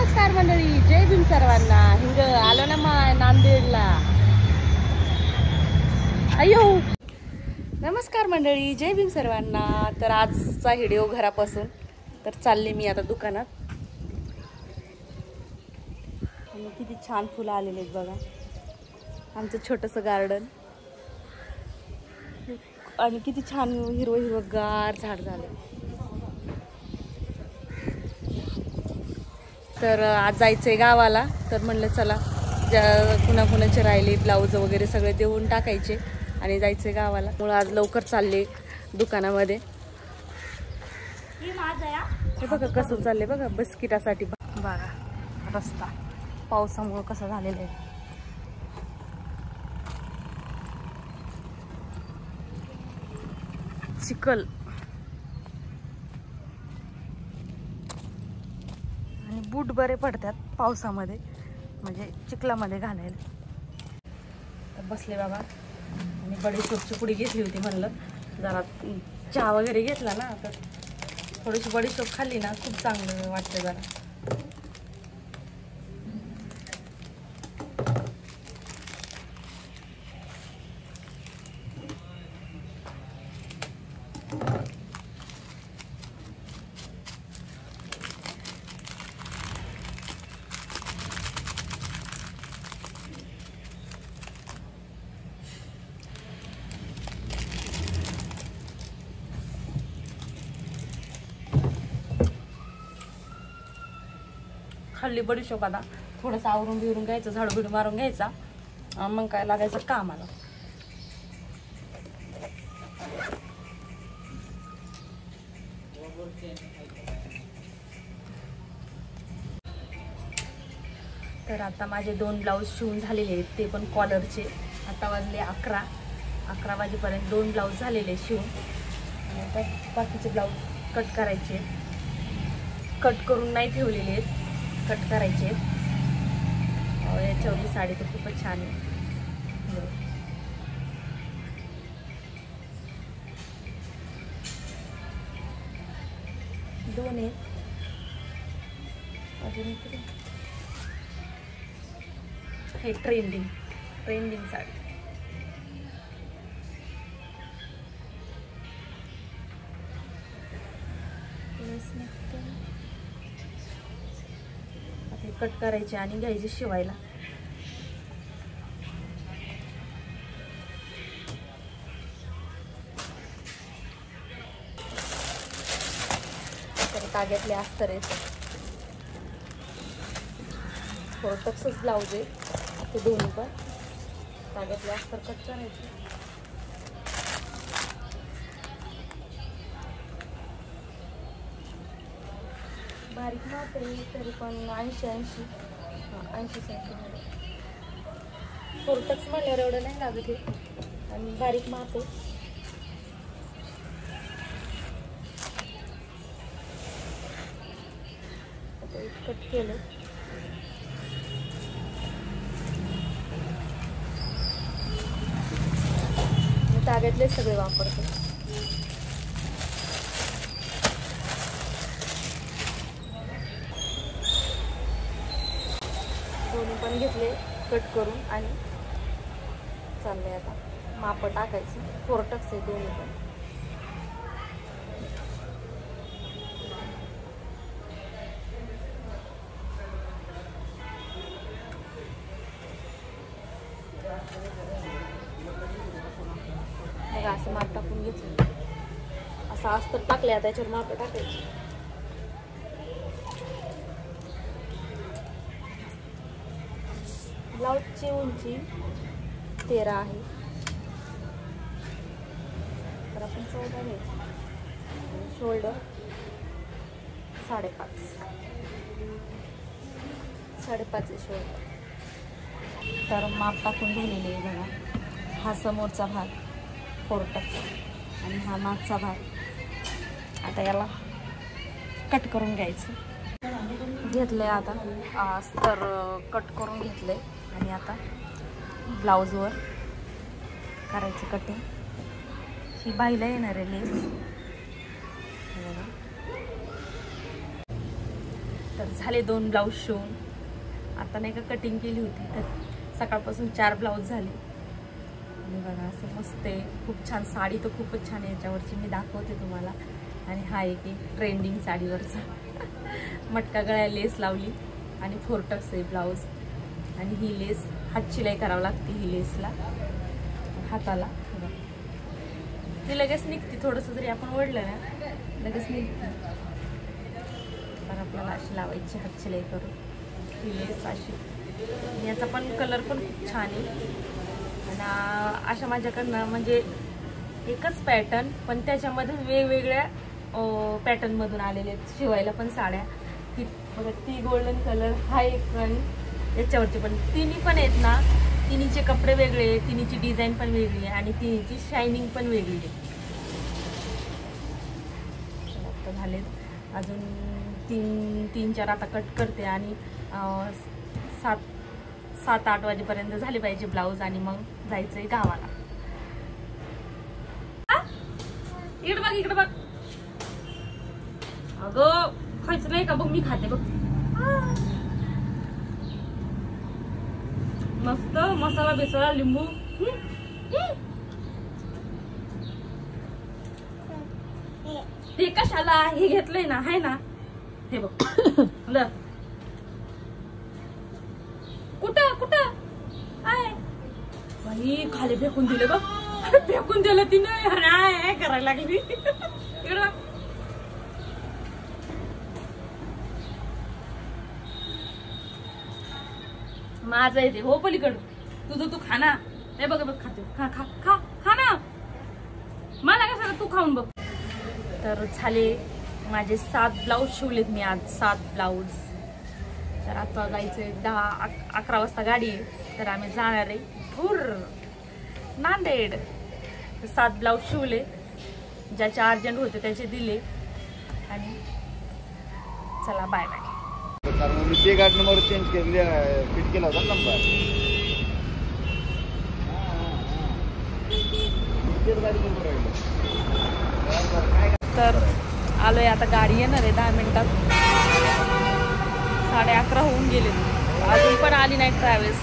नमस्कार मंडळी, जय भीम सर्वांना. हिंग आलो ना मग नांदेडला. अयो नमस्कार मंडळी, जय भीम सर्वांना. तर आजचा व्हिडिओ घरापासून. तर चालले मी आता दुकानात. आणि किती छान फुलं आलेले आहेत बघा. आमचं छोटंसं गार्डन आणि किती छान हिरवं हिरवंगार झाड झाले. तर आज जायचंय गावाला. तर म्हणलं चला कुणाकुणाचे राहिले ब्लाऊज वगैरे सगळे देऊन टाकायचे आणि जायचंय गावाला. म्हणून आज लवकर चालले दुकानामध्ये. हे बघा कसं चाललंय बघा, बिस्किटासाठी बघा रस्ता पावसामुळे कसा झालेला आहे. चिखल आणि बूट बरे पडतात पावसामध्ये, म्हणजे चिखलामध्ये घालायला. तर बसले बाबा आणि बडीशोपची पुडी घेतली होती. म्हणलं जरा चहा वगैरे घेतला ना, तर थोडीशी बडीशोप खाल्ली ना खूप चांगलं वाटतं जरा. खाल्ली बडीशोप. आता थोडंसं आवरून बिरून घ्यायचं, झाडू बिडू मारून घ्यायचा, मग काय लागायचं कामाला. तर आता माझे 2 ब्लाऊज शिवून झालेले आहेत, ते पण कॉलरचे. आता वाजले 11 वाजेपर्यंत 2 ब्लाऊज झालेले शिवून. आणि आता बाकीचे ब्लाऊज कट करायचे. कट करून नाही ठेवलेले आहेत, कट करायचे. याच्यावरची साडी तर खूपच छान आहे. 2 आहेत अजून. हे ट्रेंडिंग साडी. आता कट करायचे आणि घ्यायचे शिवायला. तर ताग्यातले अस्तर आहेत. फोर्टक्सच ब्लाऊज आहे ते दोन्ही पण. ताग्यातले अस्तर कट करायचे. बारीक माप आहे तरी पण 80 सेंटीमीटर. फोर्टक्स म्हणल्यावर एवढं नाही लागत हे. आणि बारीक माप आहे. आता एक कट केलं. ताग्यातले सगळे वापरतो. दोन्ही पण घेतले कट करून आणि चाललंय आता माप टाकायचं. फोर्टक्स आहे दोन्ही पण. बघा असं माप टाकून घेतलं. असं अस्तर टाकले आता त्याच्यावर माप टाकायची. ब्लाऊजची उंची 13 आहे. तर आपण 14 घ्यायचं. शोल्डर 5.5 आहे शोल्डर. तर माप टाकून झालेले आहे बघा. हा समोरचा भाग फोर्टक्स आणि हा मागचा भाग. आता याला कट करून घ्यायचं. घेतलंय आता अस्तर कट करून घेतलंय आणि आता ब्लाऊजवर करायचं कटिंग. ही बाईला येणार आहे लेस. तर झाले 2 ब्लाऊज शिवून. आता नाही का कटिंग केली होती तर सकाळपासून 4 ब्लाऊज झाले. आणि बघा असं मस्त आहे, खूप छान. साडी तर खूपच छान आहे याच्यावरची, मी दाखवते तुम्हाला. आणि हा एक ट्रेंडिंग साडीवरचा मटका गळ्या लेस लावली आणि 4 टक्स आहे ब्लाऊज. आणि ही लेस हात शिलाई करावं लागते, ही लेसला हाताला. ती लगेच निघते, थोडंसं जरी आपण ओढलं ना लगेच निघते. तर आपल्याला अशी लावायची हात शिलाई करून ही लेस अशी. याचा पण कलर पण खूप छान आहे. आणि अशा माझ्याकडनं म्हणजे एकच पॅटर्न पण त्याच्यामध्ये वेगवेगळ्या पॅटर्नमधून आलेले आहेत शिवायला पण साड्या. ती बघा, ती गोल्डन कलर हा एक. आणि याच्यावरची पण तिन्ही पण आहेत ना, तिन्हीचे कपडे वेगळे, तिन्हीची डिझाईन पण वेगळी आहे आणि तिन्हीची शायनिंग पण वेगळी आहे. आता झाले अजून 3-4 आता कट करते आणि 7-8 वाजेपर्यंत झाले पाहिजे ब्लाऊज आणि मग जायचंय गावाला. इकडे बघ, इकडे बघ. अगं खायचं नाही का? बघ मी खाते बघ. मस्त मसाला बेसळा लिंबू. हे कशाला हे घेतलंय ना, आहे ना हे बघ. कुठं कुठं आहे बाई? खाली फेकून दिलं बघ. फेकून दिलं तिने. काय करायला लागली? इकडं माझं आहे ते. हो पलीकडं तुझं तू खा ना. हे बघ बघ खाते. खा खा खा खा ना. मला कसं तू खाऊन बघ. तर झाले माझे 7 ब्लाऊज शिवलेत मी आज. 7 ब्लाऊज. तर आता जायचंय 10-11 वाजता गाडी आहे. तर आम्ही जाणार आहे भूर नांदेड. 7 ब्लाऊज शिवले, ज्याचे अर्जंट होते त्याचे दिले. आणि चला बाय बाय. मी ते गाडी नंबर चेंज केले, फिट केला होता नंबर. तर आलोय आता. गाडी येणार आहे 10 मिनिटात. 11:30 होऊन गेले, अजून पण आली नाही ट्रॅव्हल्स.